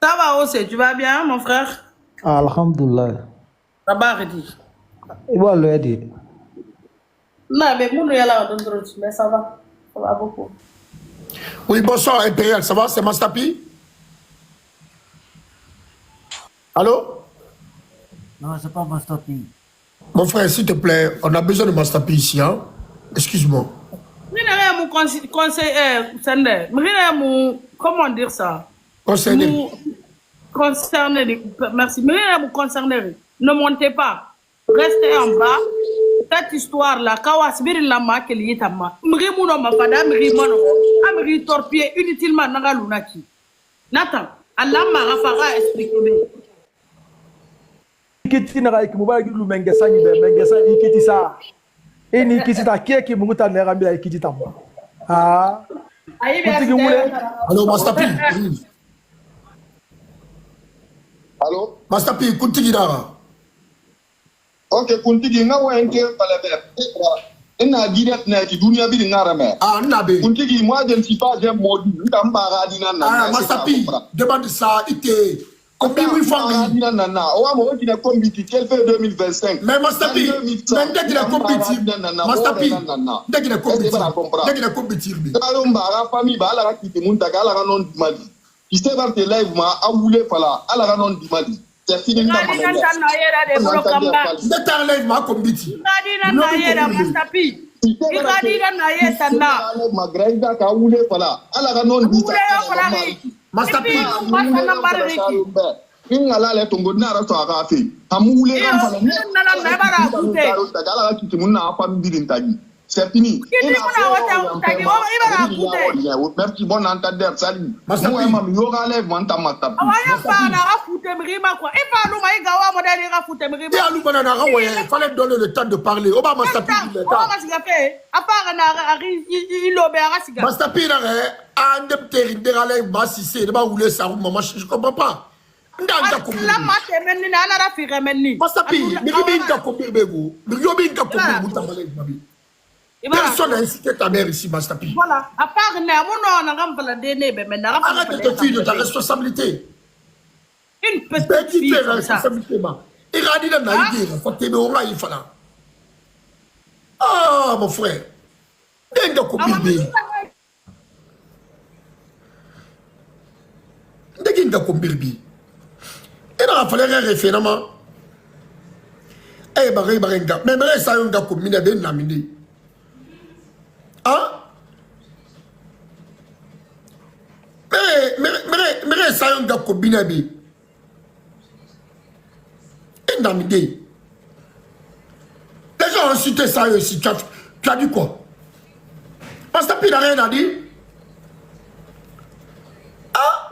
Ça va aussi, tu vas bien, mon frère? Alhamdulillah. Ça va, Redi. Il va le aider. Non, mais mon mais ça va. Ça va beaucoup. Oui, bonsoir, Impérial, ça va? C'est Master P? Allô? Non, c'est pas Master P. Mon frère, s'il te plaît, on a besoin de Master P ici, hein? Excuse-moi. Comment dire ça? Concerné. Concerné, merci. Mais vous concernez, ne montez pas. Restez en bas. Cette histoire-là, Kawasbir la ma qui est à ma. Mrimuno ma fada, mrimono. Amri torpiller inutilement Naga Lunaki. Nathan, Allah m'a rafara expliqué. Kiti na raiki mubaya gilu mengesa ikiti sa. Ini kiti ta keke munguta nerambia ikiti tamba. Ah. Allô, Master P. Allô? Master P, Kuntigi Dara. Ok, Kuntigi, nga wenge palabert. Ina direct na ki dunia bi ngara me. Ah, nabe. Kuntigi, moi je ne suis pas un maudit. Ndambara dina na. Ah, Master P, demande ça, ite. Combien de fois dina na na. O amo qui na combiti quel fait 2025. Mais Master P, même dès qu'il a compétit. Master P, dès qu'il a compétit. Dès qu'il a compétit. Mbara famille ba ala ki te munta ala ka non dimali. Iste barte live ma a voulu fala ala ka non dimali. C'est fini na ma. Dès live ma compétit. Master P. Ikadira na yeta na. Magrenda ka voulu fala ala ka non dimali. Master P, ingala le tongo na ra so aga fi amule ran fala ni na bara kute ala ki ti munna fa mbidin tagi C'est fini. Merci, bon entendeur, salut. Master P. Il y aura l'enlèvement de Master P. Et à l'Oubanana, il fallait donner le temps de parler. Oba Master P. Master P, un de tes ralais, Massissé, de Baoulé, ça, maman, je comprends pas. Master P, personne n'a incité ta mère ici, Master P. Voilà, à part arrête de te fuir de ta responsabilité. une petite fille comme ça. Il a dit dans la idée, faut que tu me fasses. Ah, mon frère. Denga Kombirbe. Denga Kombirbe. Et là, il fallait un référendum. Eh, Baré Barenga. Mais ça, on a combiné avec une lamine. Hein? Mais ça, on a combiné avec une lamine. Les gens ont cité ça aussi. Tu as dit quoi? Parce que tu n'as rien à dire. Ah?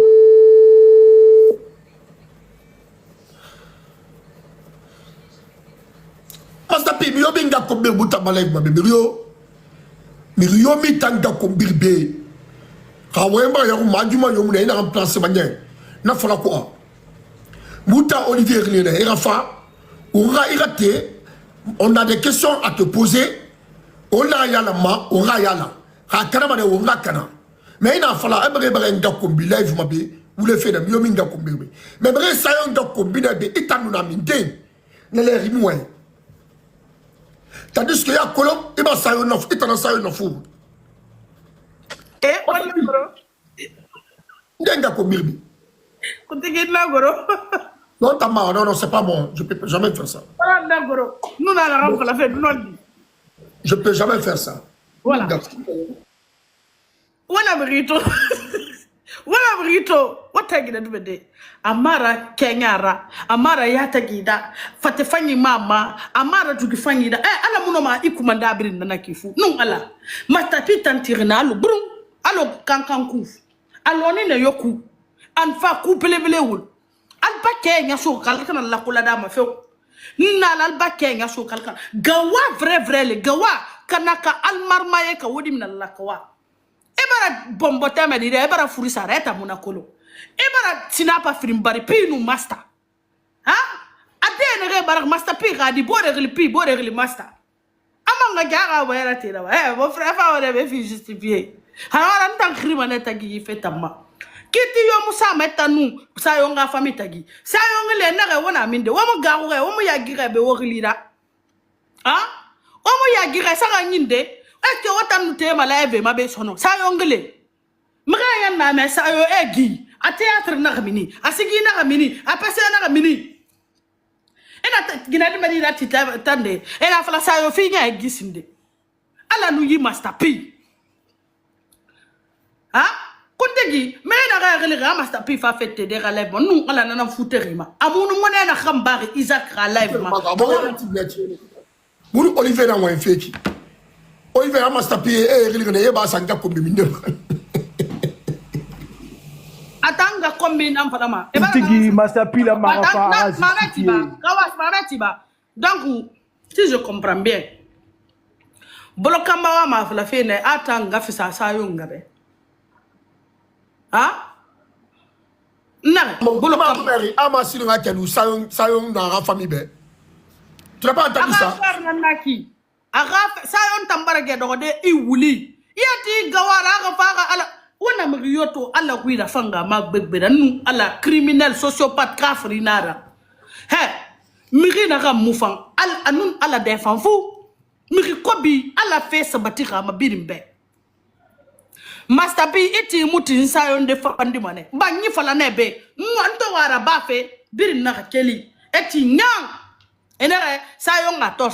Parce que tu n'as rien à dire. Mirio mi tanga kombirbe. Kawemba ya majuma yo muna ina remplacer manye. Na fala quoi? Mouta Olivier Rilena Erafa. On a des questions à te poser. On a yala ma, on a yala. Hakana mane on a kana. Mais il a fallu ebre nga kombi live mabe. Ou le fait de mieux minga kombirbe. Mais bre sayon nga kombina be itanuna minde. Ne les rimoué. Tandis qu'il y a Colombe, il va s'aller en offre, il t'en a s'aller en offre. Eh, on est gros. N'enga kombirbi. Non, t'as marre, non, c'est pas moi. Je peux jamais faire ça. Nous n'allons pas la faire, je peux jamais faire ça. Voilà. Voilà, Brito. Voilà, Brito. What are you going to do? Amara Kenyara, Amara Yatagida, Fatefanyi Mama, Amara Tukifanyida, ala munoma ikumanda brin na kifu. Non ala. Matapi tantirina alu brum, alo kankanku. Aloni na yoku. Anfa kupelebele wul. Alba Kenya so kalkana la kulada ma feu. Nina alba Kenya so kalkana. Gawa vrai le gawa kanaka almarmaye ka wodi min la kawa. Ebara bombote me dire ebara furisa reta munakolo. Ebara tinapa frimbari pinu master. Ha? Ade ne barak master pi gadi bore pi bore master. Amanga jaga wera tira wa. Mon frère fa wala be fi justifier. Alors en tant que crime neta gi fetama. Kiti yo musa metanu sa yo nga fami tagi. Sa yo ngele na ga wona minde. Wo mo garu ga wo mo yagira be wo lira. Ha? Wo mo yagira sa ga nyinde. Est-ce que wotam tema live ma be sono. Sa yo ngele. Mga yan na me sa yo egi. A théâtre nagamini, a sigi nagamini, a passé nagamini. Et la guinée la tita tande, et la fala sa yo finya e gisinde. Ala nou yi master P. Ha? Kontegi, mais na ga rele ga master P fa fete de ga live, nou ala na futerima. Amunu mona na khambari Isaac ga live ma. Muru Olivier na wa feki. Olivier master P e rele ga e ba sanga ko biminde. Atanga combien d'enfants? Tigi Master P la marafa. Donc, si je comprends bien, Bolokamba ma la fene atanga fisa sa yongabe. Ah? Non, Bolokamba ama si nga kenu sayon dans la famille be. Tu n'as pas entendu ça? Aga sayon tambara ge dogode I wuli. Yati gawara aga faga ala wana mriyoto ala kuida fanga magbebera nu ala criminel sociopathe kafri nara he miri na ga mufan al anun ala defan fu miri kobi ala fe sabati ga mabirimbe master P iti muti sayon de fandi mane ba nyi fala nebe nto wara ba fe birin na keli eti nyang enere sayon ato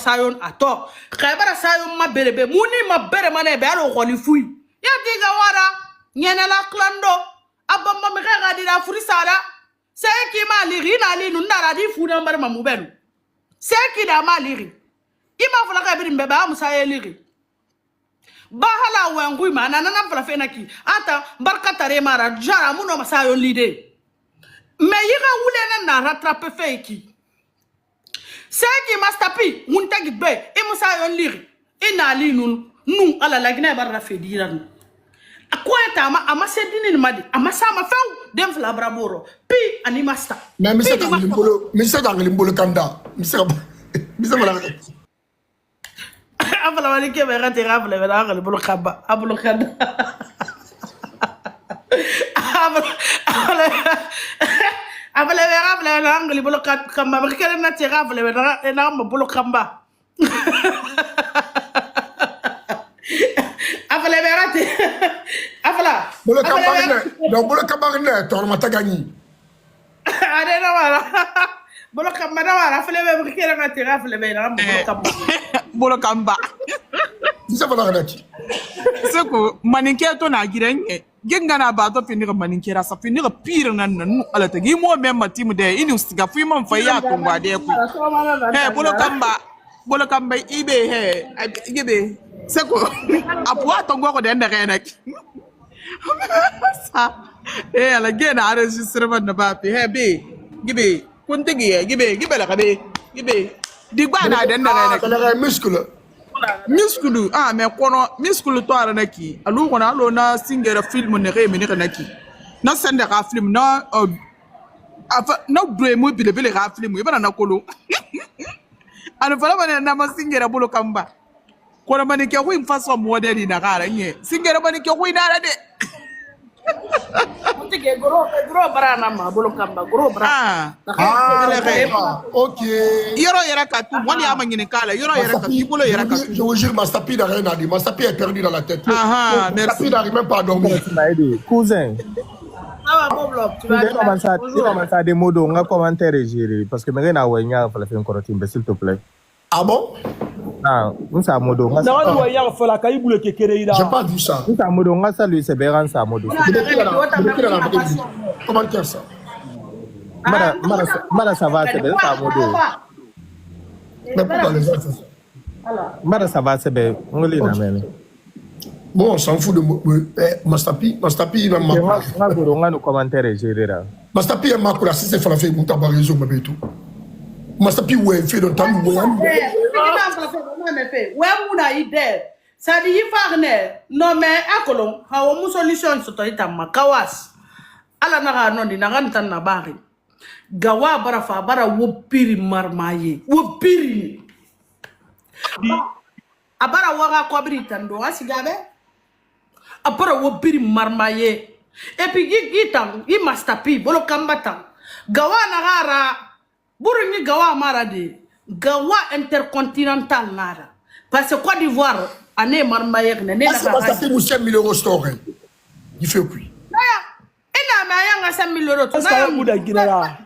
khaybara sayon maberebe muni mabere mane be alo kholi fui yati ga wara nyene la klando abamba me ga dira furisara c'est qui ma liri na li nundara di funa mbar mamubelu c'est qui da ma liri ima fula ka birim beba musa liri bahala wangui ma na fala fena ki ata barka tare mara jara muno masayo lide me yiga wule na rattraper feki seki mastapi muntagi be e masayo liri ina ali nun ala lagina barra fediran akwata ama sedini madi ama sama few dem fla braboro pi ani masta mais monsieur Dangalimbolo kanda monsieur mala abla wali ke be gati gafle be dagal bulu khaba ablu khad abla be gafle angali bulu khamba be kere na ti gafle be na mo bulu khamba abla be gati abla bulu khamba ne do bulu khamba ne to ma tagani ade na wala bulu khamba na wala fele be kere na ti gafle be na mo bulu khamba bolo kamba disa fala ganati seko maninke to na girenye genga na ba to finira maninke ra sa finira pire nan ala ta gi mo memma timu de ini ustiga fu man fa ya to ngade ku bolo kamba ibe he gibe seko apwa to ngoko de ndere na sa ala gena ara sisirma na ba he be gibe kuntigi gibe la kabe gibe digba na de ndere na muscle mais kono muscle to ara naki alu kono alo na singera film ne re mini naki na sende ka film na na bre mo bile ka film ibana na kolo anu fala bana na ma singera bolo kamba kono mani ke ko imfaso modeli na kara nye singera mani ke ko ina de Mutige goro barana ma bolo kamba goro bara. OK. Yoro yera katu wali amangine kala yoro yera katu bolo yera katu. Je vous jure Mastapi n'a rien à dire. Mastapi est perdu dans la tête. Merci. Mastapi n'arrive même pas à dormir. Cousin. Tu commences à des mots on a commentaire gérer parce que mais na wanya fala fait encore timbe s'il te plaît. Ah bon? Ah, on sa modo. Na wanya fala kai bule kekere ida. J'ai pas vu ça. On sa modo, on sa lui c'est Béran sa modo. Comment dire ça? Mara ça va c'est Béran sa modo. Mais pourquoi les gens font ça? Mara ça va c'est Béran, on le na même. Bon, on s'en fout de Mastapi, il a marqué. On a nos commentaires gérer là. Mastapi a marqué si c'est fala fait mon tabarézo mais tout. Mastapi ouais fait dans temps ouais. Ouais muna ide. Ça dit farne. Non mais akolon, hawo mu solution soto itama kawas. Ala na non di na tan na bari. Gawa bara fa bara wopiri marmaye. Wopiri. Abara waga kwabri tando asigabe. Abara wopiri marmaye. Et puis gitan, i Mastapi bolo kambata. Gawa na gara Bourni Gawa Marade, Gawa intercontinental nada. Parce que Côte d'Ivoire, année marmaïek, n'est pas ça. C'est 5 000 euros store. Il fait quoi? Il a 5 000 euros. Est-ce que vous avez dit ça?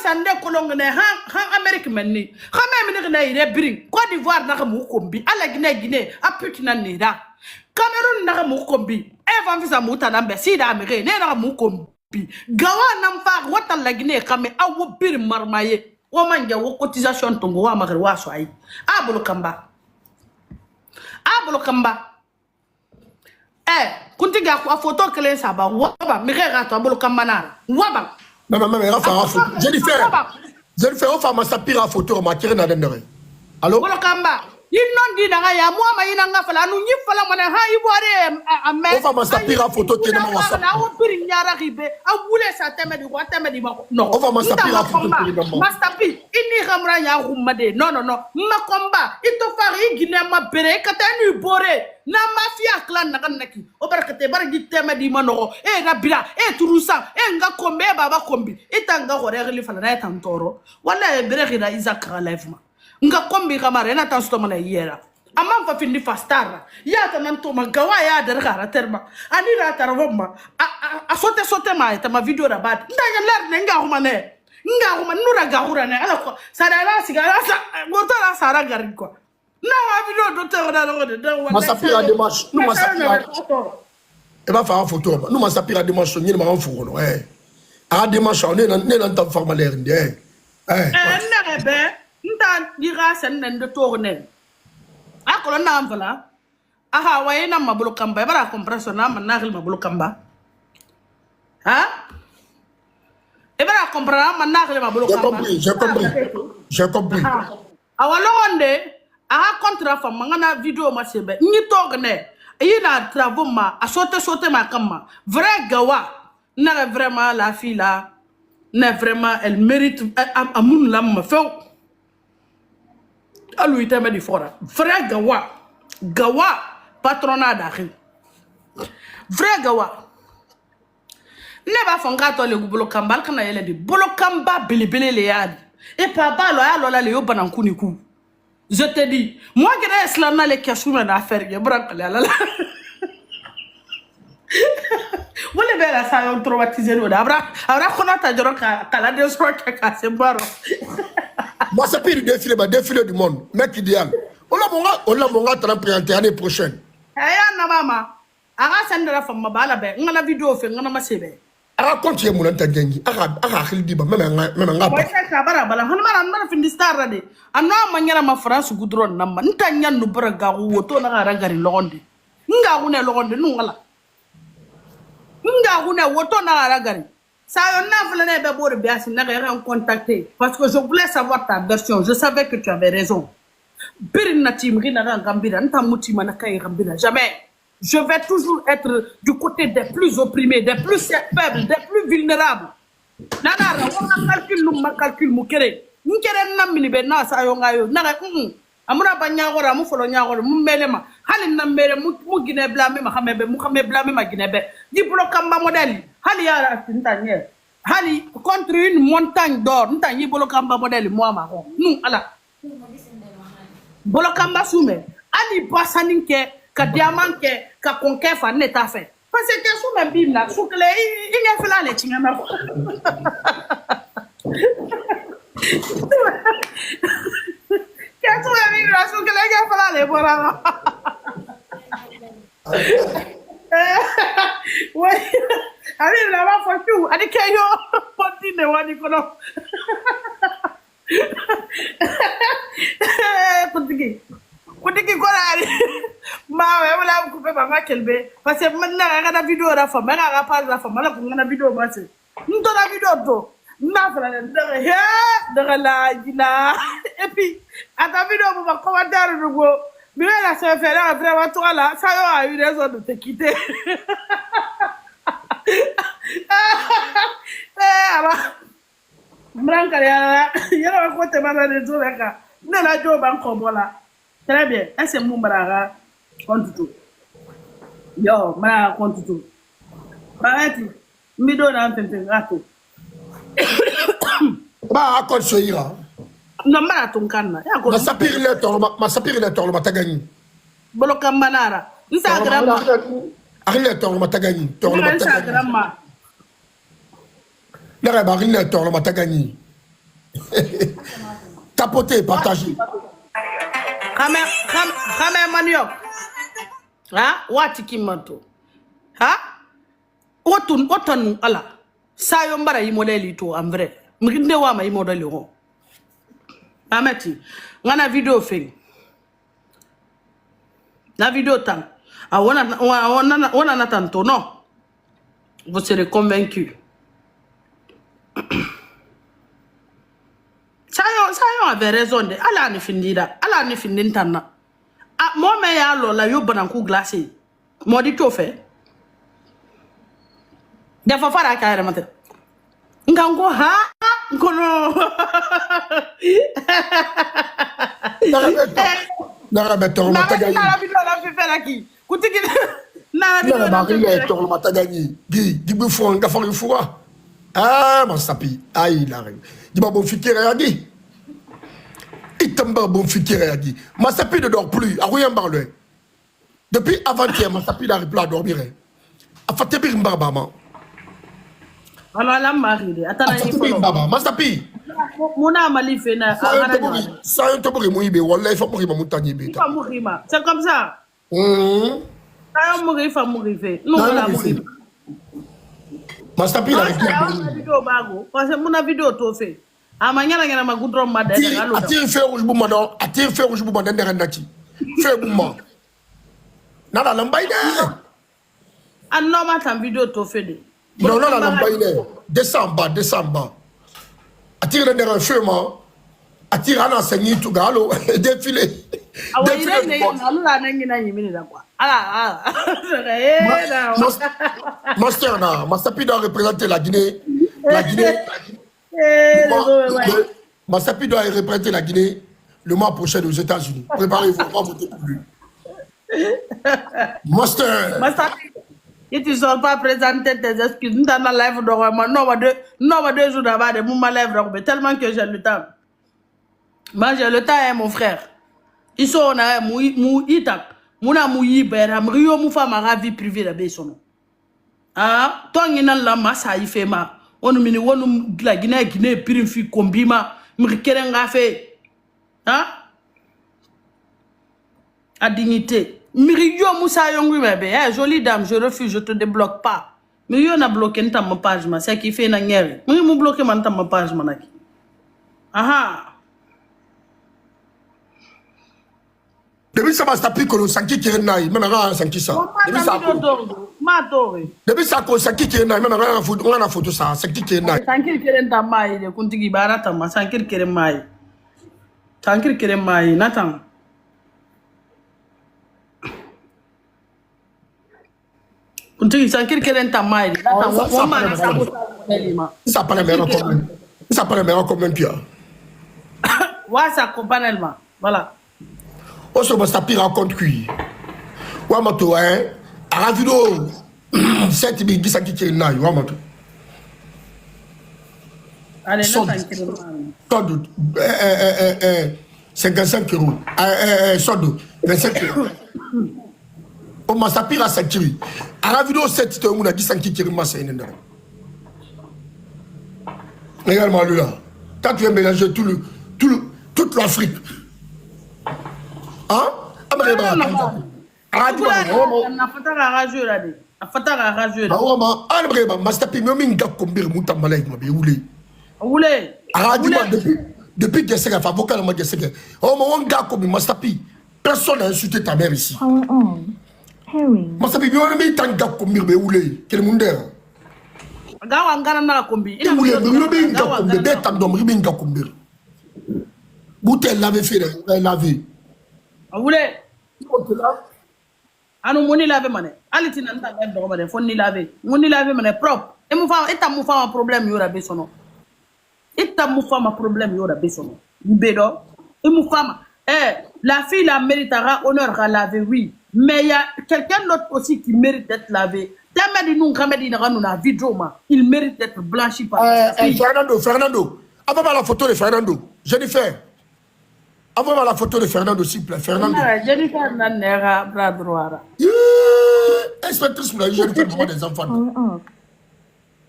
Sande kolongne han Amerique menni xamé mi ne ire bring Côte d'Ivoire na mu kombi ala Guinée a putina nida Cameroun na mu kombi e van visa muta nambe sida amere ne na mu kombi gawa nam fa wata la Guinée xamé awu bir marmaye o manja wo cotisation tongo wa magre wa so ay abulu kamba kuntiga ko photo kele saba waba mi rega to abulu kamba na waba mais Jennifer, on fait Mastapi la photo, on m'a tiré dans le allô? Bolokamba, il non dit dans ya moi ma inanga fala nu ni fala mona ha iboire amen. On fait Mastapi la photo qui est dans WhatsApp. Na o piri nyara ribe, a boule sa teme di wa teme di mako. Non. On fait Mastapi la photo qui est dans Mastapi, ini ramra ya rumade. Non. Makomba, ito fari gine ma bere katanu bore. Na mafia clan na kanaki. O barakate baragi teme di manoro. Rabira, turusa, nga kombe baba kombi. Itanga gore reli fala na tantoro. Wala bere gira Isaac live ma. Nga kombi kamare na tan stoma na yera amam fa findi fastara ya tan to magawa ya dar gara terma ani ra tarwoma a sote ma ta ma video rabat ndanya ler ne nga huma nura gahura ne ala ko sadala sigara sa gotora sara garin ko na wa video do te da lo de Mastapi la démarche nous Mastapi et va faire une photo nous Mastapi la démarche ni ma fou no a démarche on est dans ta forme l'air ndé nebe nta dira sen de tourner. A colonna amvala. Aha, waye na mabulu kamba. Bara compression na managil mabulu kamba. Hein? Et bien, la comprendre, j'ai compris. Awalonde, a contre femme, mangana vidéo ma sebe. Ni togne, il a travaux ma, a sauté ma kama. Vrai gawa, n'est vraiment la fille là, n'est vraiment, elle mérite à mon lame fait. A lui t'aime du fora. Vrai gawa, patronat d'arri. Vrai gawa. Neba fonga to le bolo kamba kana yele di bolo kamba belebele le yad et papa lo ya lo la le yo banankuni ku je te dis moi que est là na le kesou na affaire ye brank la la wala bela sa yo traumatiser no abra kona ta joro kala de so ka se baro moi c'est pire défilé du monde mec idéal on l'a monga présenter l'année prochaine aya na mama aga sandra fama bala be ngana video fe ngana masebe raconte ye moulanta gengi aga khil diba même ngapa moi c'est ça bara bala hanmara fin star rade anno manyara ma France goudron namma nta nyannu braga woto na gara gari logonde nga gune logonde nungala nga gune woto na gara gari ça on a voulu be bor biasi na ga contacter parce que je voulais savoir ta version je savais que tu avais raison birna timri na gambira nta mutima na kay gambira jamais. Je vais toujours être du côté des plus opprimés, des plus faibles, des plus vulnérables. Nana, on calcul mukere. Mukere na minibe na sa yo ngayo. Naga amuna banyagora mu folo nyagora mu melema. Hali na mere mu gine blame ma xamebe mu xame blame ma ginebe. Di blokamba modèle. Hali ya tintanye. Hali contre une montagne d'or. Ntanyi blokamba modèle moi ma ho. Nous ala. Blokamba soume. Ali pasaninke ka diamant ke ka konke fa neta fait parce que sous même bim là sous clé il est fait là les tinga ma qu'est-ce que bim là sous clé il est fait là les voilà ouais allez là va faut tout allez que yo poti ne wani kono Kutiki korari mawe wala kupe mama kelbe parce que maintenant ngana vidéo ra fama ngana pas ra fama la ngana vidéo base nto na vidéo to na fala de la gila et puis à ta vidéo pour commentaire rugo mais là ça fait là vraiment toi là ça a eu raison de te quitter alors branca ya ya ko te mama de zolaka na la jo ban ko bola. Très bien. Est-ce que Moumaraga compte tout? Yo, Mara compte tout. Arrête. Mido na mpempe gato. Ba akon soira. Non mara tonkana. Ma sapir le tolo matagani. Bolo kambanara. Instagram. Arile tolo matagani. Tolo matagani. Instagram. Nere ba arile tolo matagani. Tapoter, partager. Kame maniok. Ha? Wati kimanto. Ha? Otanu ala. Sayo mbara imodeli to ambre. Mkinde wama imodeli ho. Ameti. Ngana video feng. La vidéo tang. On en attend ton non. Vous serez convaincus. Sayo avait raison de ala ni findida ala ni findintana ah mo me ya lo la yo bananku glacé modi to fait de fa fara ka era mate ngango ha ngono na beto matagani na vidéo la fait faire qui kutiki na vidéo la vidéo to matagani di bu fo nga fa fu ah mon sapi aïe la di ba bon fikira ya di itamba bon fikira ya di ma sapi ne dort plus a rien parler depuis avant-hier ma sapi n'arrive plus à dormir a fait bir mbaba alors la mari de atana ni fo mbaba ma sapi mona mali fe na ça yo to buri mu ibe wallahi fa buri ma mutani be ta murima c'est comme ça ça yo muri fa muri fe non la muri Master P la vidéo bago parce que mon vidéo to fait A manyana ngana magudro madde ngalo. Ati fe rouge bu mano, ati fe rouge bu mano ndere ndaki. Fe bu ma. Nana lambaine. An no mata video to fede. Non non lambaine. Décembre. Ati ndere fe ma. Ati rana senyi tu galo défilé. Défilé ngalo la ngina yimini da kwa. Master na, Masapi doit représenter la Guinée. Masapi doit représenter la Guinée le mois prochain aux États-Unis. Préparez-vous, on va voter pour lui. Master. Masapi, si tu ne sors pas présenter tes excuses, nous dans la live de non, 2 jours d'abord de mon live tellement que j'ai le temps. Moi j'ai le temps, hein, mon frère. Ils sont là, mou itak. Muna muyi bera mriyo mufa mara vie privée la besono ah tongina la masa ifema onu mini wonu la Guinée pirifi kombima mrikere ngafe ah à dignité mriyo musa yongu bébé eh jolie dame je refuse je te débloque pas mriyo na bloqué nta ma page ma c'est qui fait na ngere mriyo mu bloqué man ta ma page manaki aha. Depuis ça, Masapi, que le Sanki qui est naï, même un Sanki ça. Depuis ça, que Sanki qui est naï, même un photo ça, Sanki qui est naï. Sanki qui est naï, le Kuntigi Baratama, Sanki qui est naï. Sanki qui est naï, Nathan. Kuntigi Sanki qui est naï, Nathan. Ça paraît meilleur comme ça paraît meilleur comme un pire. Ouais, ça accompagne voilà. On se Masapi raconte qui. Ouais, mato, hein. À la vidéo, 7 000 Sanki qui est naï, ouais, mato. Allez, sans doute. 55 euros. Sans doute. 25 euros. On m'a sapé à Sankiri. À la vidéo, 7 euros, on a dit Sankiri qui est massé. Regarde-moi lui là. Quand tu veux mélanger toute l'Afrique. Hein? Depuis que c'est avocat, personne n'a insulté ta mère ici. Mastapi, anu moni lave mané aliti nan ta do mané fonni lave moni lave mané propre e mu fa eta mu fa problème yora be sono eta mu fa ma problème yora be sono bedo e mu fama la fille la méritera honneur à laver oui mais il y a quelqu'un d'autre aussi qui mérite d'être lavé tamedi nous kamedi na nous na vidéo ma il mérite d'être blanchi par Fernando avant la photo de Fernando Jennifer. Envoie-moi la photo de Fernando, s'il te plaît. Fernando. Jennifer Nanera, bras droit. Inspectrice, Jennifer, maman des enfants.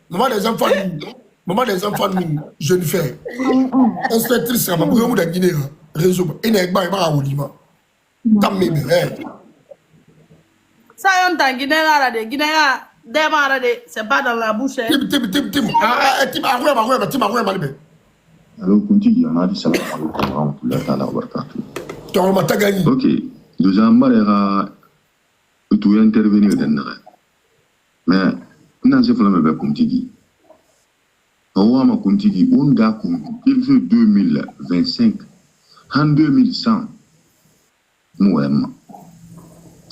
Maman des enfants, Jennifer. Inspectrice, maman, vous avez Guinée. Réseau. Il n'est pas à Olima. Tant mieux. Ça y est, en Guinée, c'est pas dans la bouche. Alors, Kuntigi, on a dit salam alaikum wa rahmatullahi wa barakatuh. Ok. Déjà, je vais intervenir dedans. Mais, on se fait avec Kuntigi. On va Kuntigi, on a il fait 2025, en 2100, moi,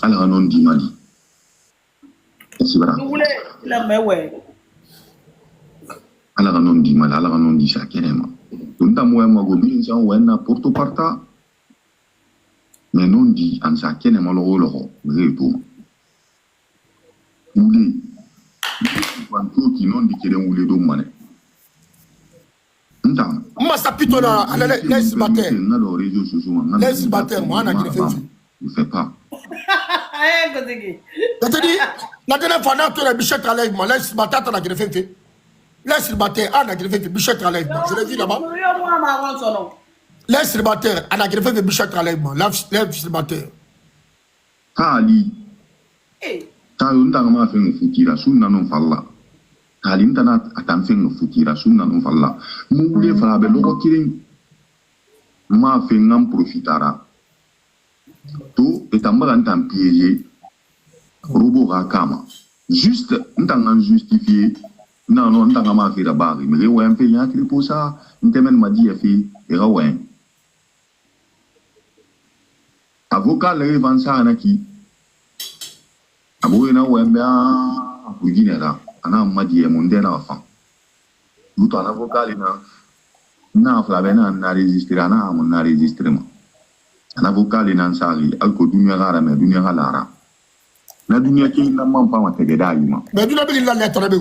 alors on dit Mali. C'est vrai. Alors on dit Mali, alors on dit ça, carrément. On a moi gobi ça on a porto parta mais non dit en ça kene malo lo reto oulé quanto qui non dit kene oulé do mané ndam massa pitona laisse mater na lo réseaux sociaux laisse mater moi na qui fait pas je te dis la dernière fois na to la bichette à l'aide moi laisse mater na qui fait laisse le bâtard, on a greffé de bichette à l'aide. Je l'ai dit là-bas. Laisse le bâtard, on a greffé de bichette à l'aide. Laisse le bâtard. Ali. Ta on t'a comment fait un foutu là, sous nanon falla. halim tana atamfen futira sunna no falla mu wule fala be loko kirin ma fe ngam profitara to etamba ntam piéger robo rakama juste ntangan justifier non ntanga ma fi rabari mais ouais un peu ya qui pour ça ntemen ma dit fi era ouais avocat le vansa na ki abo na ouais be a buginera ana ma dit mon dena fa luto an avocat na flabe na résister na mon na résister ma an avocat na sali alko dunya gara me dunya galara na dunia ki na mampa ma tegeda yima mais dunia be la lettre be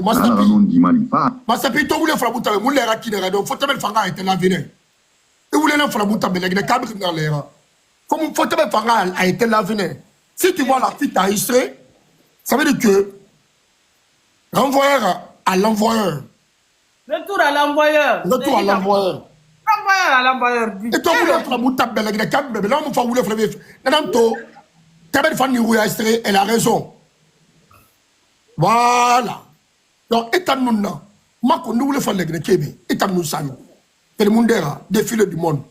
masapi to wule fra buta mu lera ki de do fotabe fanga était la vene e wule na fra buta be le ka be na lera comme fotabe fanga a été la vene si tu vois la fille enregistrée ça veut dire que renvoyeur à l'envoyeur retour à l'envoyeur et to wule fra buta be le ka be na mu fa wule fra be na to Tabel Fanny enregistré, elle a raison. Voilà. Donc, état nous là. Moi, quand nous voulons faire les Grecs, état nous sami. Et le monde est défilé du monde.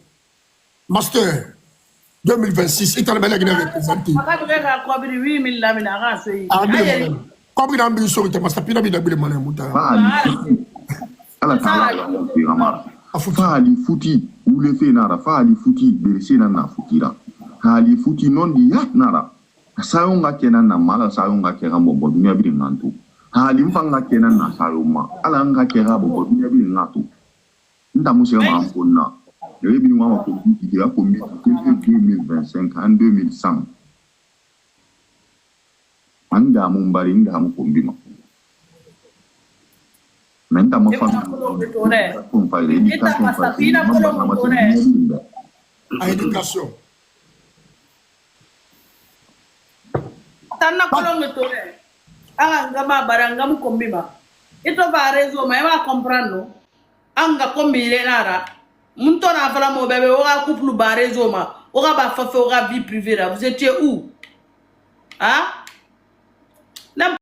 Master 2026, état le bel représenté. Comme il a un peu sur le master, il a un peu de monnaie. Fali fouti, ou le fait nara, fali fouti, bercé nana foutira. Hali futi non di ya nara sayo nga kenan na mala sayo nga kera bobo dunia bi ngantu hali mfanga kenan na sayo ma ala nga kera bobo dunia bi ngatu nda musse ma fonna le bi wa ko bi ya ko mi 2025 en 2100 anga mun bari nda mu ko mbima menta mo fa ko fa le éducation tanna kolon to ne anga ngama baranga mu kombima ito va rezo ma va comprendre anga kombile nara muntu na fala mo bebe o ga couple ba rezo ma o ga ba fa fe o ga vie privée là vous étiez où hein